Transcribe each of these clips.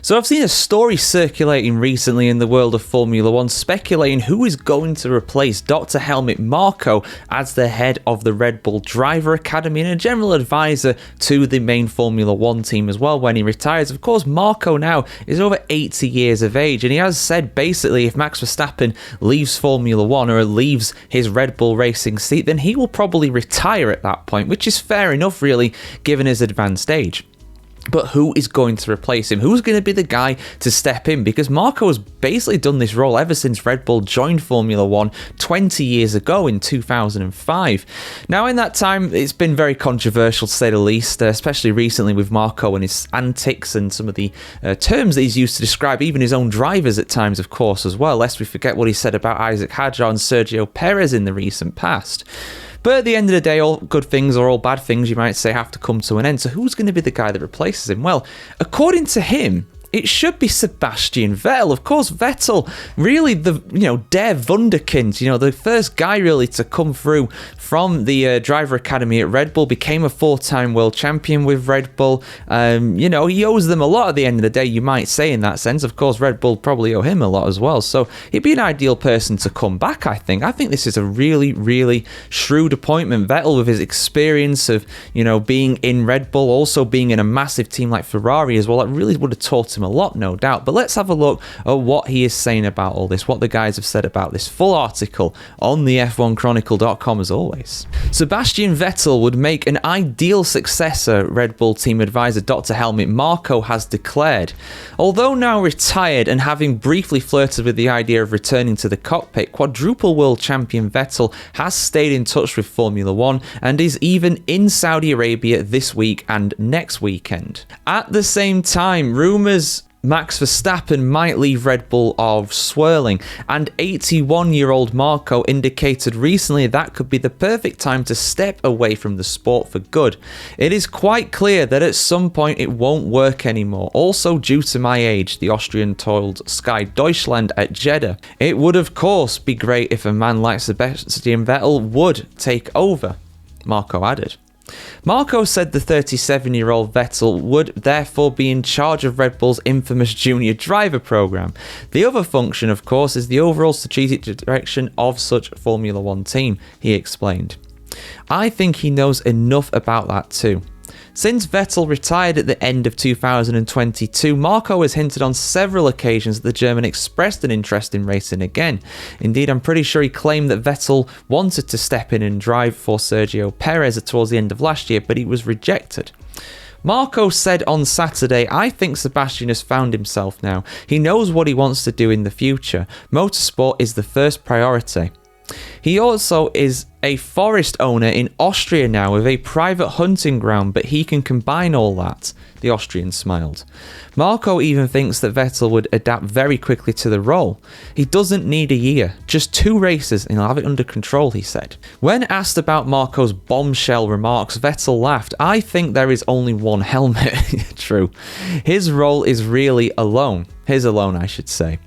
So I've seen a story circulating recently in the world of Formula One speculating who is going to replace Dr. Helmut Marko as the head of the Red Bull Driver Academy and a general advisor to the main Formula One team as well when he retires. Of course, Marko now is over 80 years of age, and he has said basically if Max Verstappen leaves Formula One or leaves his Red Bull racing seat, then he will probably retire at that point, which is fair enough really given his advanced age. But who is going to replace him? Who's going to be the guy to step in? Because Marko has basically done this role ever since Red Bull joined Formula One 20 years ago in 2005. Now, in that time, it's been very controversial to say the least, especially recently with Marko and his antics and some of the terms that he's used to describe even his own drivers at times, of course, as well, lest we forget what he said about Isaac Hadjar and Sergio Perez in the recent past. But at the end of the day, all good things or all bad things, you might say, have to come to an end. So who's going to be the guy that replaces him? Well, according to him, it should be Sebastian Vettel. Of course, Vettel, really the, der Wunderkind, the first guy really to come through from the driver academy at Red Bull, became a 4-time world champion with Red Bull. He owes them a lot at the end of the day, you might say, in that sense. Of course, Red Bull probably owe him a lot as well. So he'd be an ideal person to come back, I think. I think this is a really, really shrewd appointment. Vettel, with his experience of, being in Red Bull, also being in a massive team like Ferrari as well, that really would have taught him a lot, no doubt. But let's have a look at what he is saying about all this, what the guys have said about this. Full article on the F1Chronicle.com as always. Sebastian Vettel would make an ideal successor, Red Bull team advisor Dr. Helmut Marko has declared. Although now retired and having briefly flirted with the idea of returning to the cockpit, quadruple world champion Vettel has stayed in touch with Formula One and is even in Saudi Arabia this week and next weekend. At the same time, rumours Max Verstappen might leave Red Bull are swirling, and 81-year-old Marko indicated recently that could be the perfect time to step away from the sport for good. It is quite clear that at some point it won't work anymore, also due to my age, the Austrian told Sky Deutschland at Jeddah. It would of course be great if a man like Sebastian Vettel would take over, Marko added. Marko said the 37-year-old Vettel would therefore be in charge of Red Bull's infamous junior driver program. The other function, of course, is the overall strategic direction of such Formula One team, he explained. I think he knows enough about that too. Since Vettel retired at the end of 2022, Marko has hinted on several occasions that the German expressed an interest in racing again. Indeed, I'm pretty sure he claimed that Vettel wanted to step in and drive for Sergio Perez towards the end of last year, but he was rejected. Marko said on Saturday, I think Sebastian has found himself now. He knows what he wants to do in the future. Motorsport is the first priority. He also is a forest owner in Austria now with a private hunting ground, but he can combine all that, the Austrian smiled. Marko even thinks that Vettel would adapt very quickly to the role. He doesn't need a year, just 2 races and he'll have it under control, he said. When asked about Marko's bombshell remarks, Vettel laughed. I think there is only one helmet. True. His role is really alone. His alone, I should say.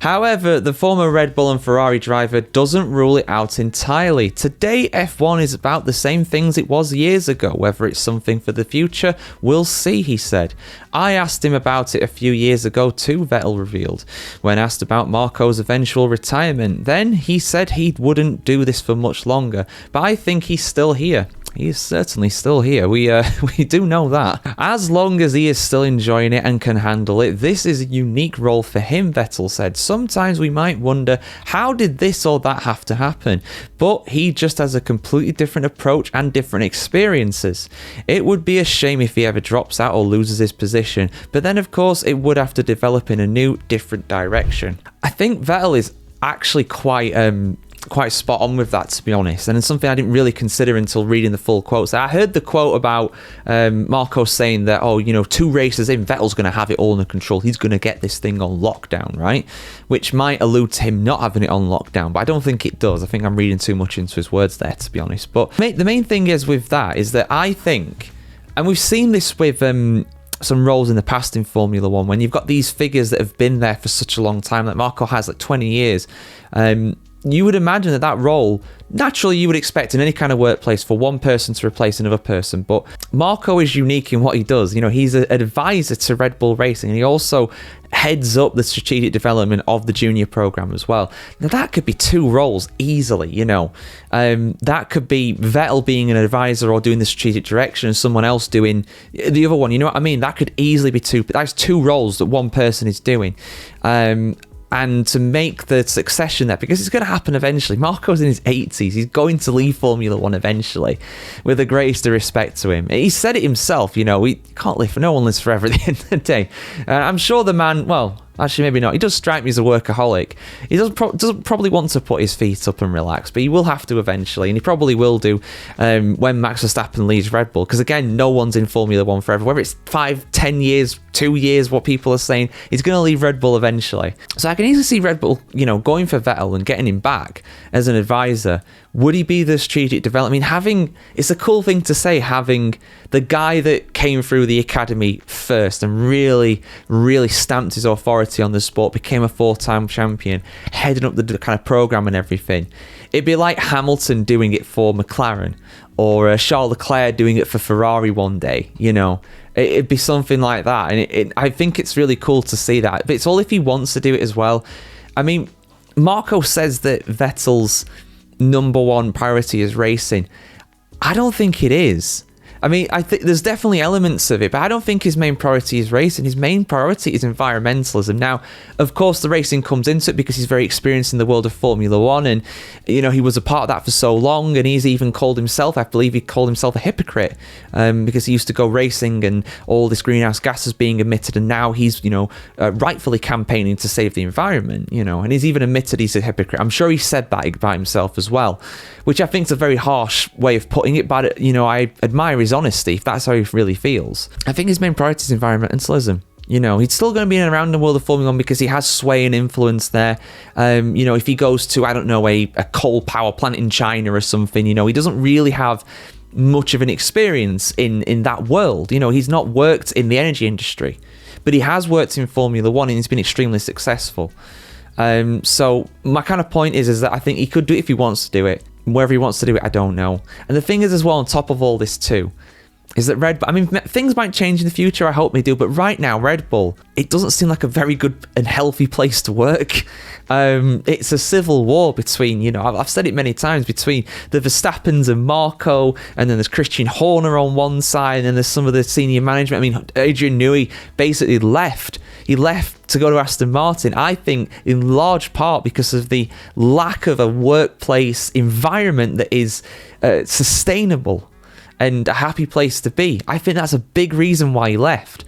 However, the former Red Bull and Ferrari driver doesn't rule it out entirely. Today, F1 is about the same things it was years ago. Whether it's something for the future, we'll see, he said. I asked him about it a few years ago too, Vettel revealed. When asked about Marko's eventual retirement, then he said he wouldn't do this for much longer, but I think he's still here. He is certainly still here. We do know that. As long as he is still enjoying it and can handle it, this is a unique role for him, Vettel said. Sometimes we might wonder, how did this or that have to happen? But he just has a completely different approach and different experiences. It would be a shame if he ever drops out or loses his position, but then of course it would have to develop in a new, different direction. I think Vettel is actually quite spot on with that, to be honest, and it's something I didn't really consider until reading the full quotes. I heard the quote about Marko saying that, 2 races in, Vettel's going to have it all under control. He's going to get this thing on lockdown, right? Which might allude to him not having it on lockdown, but I don't think it does. I think I'm reading too much into his words there, to be honest. But the main thing is with that is that I think, and we've seen this with some roles in the past in Formula One, when you've got these figures that have been there for such a long time, like Marko has, like 20 years, you would imagine that role, naturally you would expect in any kind of workplace for one person to replace another person, but Marko is unique in what he does. He's an advisor to Red Bull Racing, and he also heads up the strategic development of the junior program as well. Now that could be two roles easily, that could be Vettel being an advisor or doing the strategic direction and someone else doing the other one, you know what I mean? That could easily be that's two roles that one person is doing. And to make the succession there, because it's going to happen eventually. Marko's in his 80s. He's going to leave Formula One eventually, with the greatest of respect to him. He said it himself, we can't live, no one lives forever at the end of the day. I'm sure the man, well, actually maybe not. He does strike me as a workaholic. He doesn't probably want to put his feet up and relax, but he will have to eventually, and he probably will do when Max Verstappen leaves Red Bull, because again, no one's in Formula One forever. Whether it's 5, 10 years, 2 years, what people are saying, he's going to leave Red Bull eventually. So I can easily see Red Bull, going for Vettel and getting him back as an advisor. Would he be the strategic development? I mean, it's a cool thing to say, having the guy that came through the academy first and really, really stamped his authority on the sport, became a 4-time champion, heading up the kind of program and everything. It'd be like Hamilton doing it for McLaren, or Charles Leclerc doing it for Ferrari one day, It'd be something like that. And I think it's really cool to see that. But it's all if he wants to do it as well. I mean, Marko says that Vettel's number one priority is racing. I don't think it is. I mean, I think there's definitely elements of it, but I don't think his main priority is racing. His main priority is environmentalism. Now, of course, the racing comes into it because he's very experienced in the world of Formula One, and he was a part of that for so long, and he's even called himself, I believe he called himself a hypocrite, because he used to go racing and all this greenhouse gases being emitted, and now he's, rightfully campaigning to save the environment, and he's even admitted he's a hypocrite. I'm sure he said that about himself as well, which I think is a very harsh way of putting it, but, I admire his honesty if that's how he really feels. I think his main priority is environmentalism. He's still going to be around the world of Formula 1 because he has sway and influence there. If he goes to, I don't know, a coal power plant in China or something, he doesn't really have much of an experience in that world. He's not worked in the energy industry, but he has worked in Formula 1 and he's been extremely successful. So my kind of point is that I think he could do it if he wants to do it. Whether he wants to do it, I don't know. And the thing is as well, on top of all this too, is that things might change in the future, I hope they do, but right now, Red Bull, it doesn't seem like a very good and healthy place to work. It's a civil war between, I've said it many times, between the Verstappens and Marko, and then there's Christian Horner on one side, and then there's some of the senior management. I mean, Adrian Newey basically left. He left to go to Aston Martin, I think, in large part because of the lack of a workplace environment that is sustainable and a happy place to be. I think that's a big reason why he left.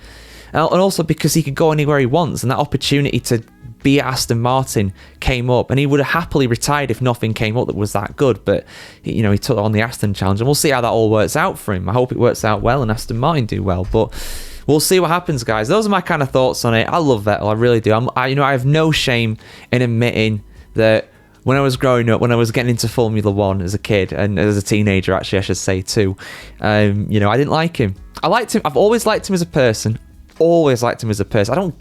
And also because he could go anywhere he wants, and that opportunity to be at Aston Martin came up, and he would have happily retired if nothing came up that was that good, but he took on the Aston Challenge, and we'll see how that all works out for him. I hope it works out well and Aston Martin do well, but we'll see what happens, guys. Those are my kind of thoughts on it. I love Vettel, I really do. I have no shame in admitting that when I was growing up, when I was getting into Formula One as a kid, and as a teenager, actually, I should say too, I didn't like him. I liked him. I've always liked him as a person. Always liked him as a person. I don't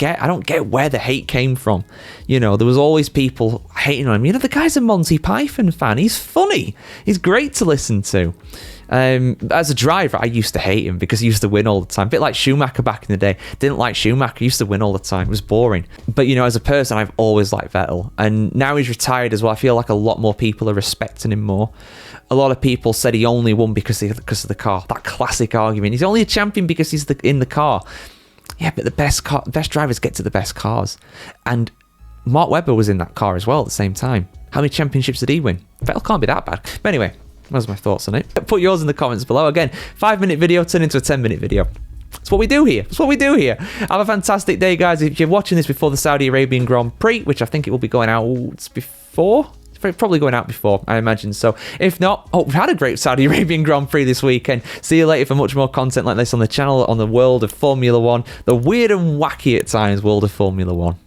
get where the hate came from. There was always people hating on him. The guy's a Monty Python fan. He's funny. He's great to listen to. As a driver, I used to hate him because he used to win all the time. A bit like Schumacher back in the day. Didn't like Schumacher. He used to win all the time. It was boring. But, as a person, I've always liked Vettel. And now he's retired as well. I feel like a lot more people are respecting him more. A lot of people said he only won because of the car. That classic argument. He's only a champion because he's in the car. Yeah, but the best drivers get to the best cars. And Mark Webber was in that car as well at the same time. How many championships did he win? Vettel can't be that bad. But anyway, those are my thoughts on it. Put yours in the comments below. Again, 5-minute video turned into a 10-minute video. That's what we do here. Have a fantastic day, guys. If you're watching this before the Saudi Arabian Grand Prix, which I think it will be going out before... probably going out before, I imagine. So if not, we've had a great Saudi Arabian Grand Prix this weekend. See you later for much more content like this on the channel, on the world of Formula One, the weird and wacky at times world of Formula One.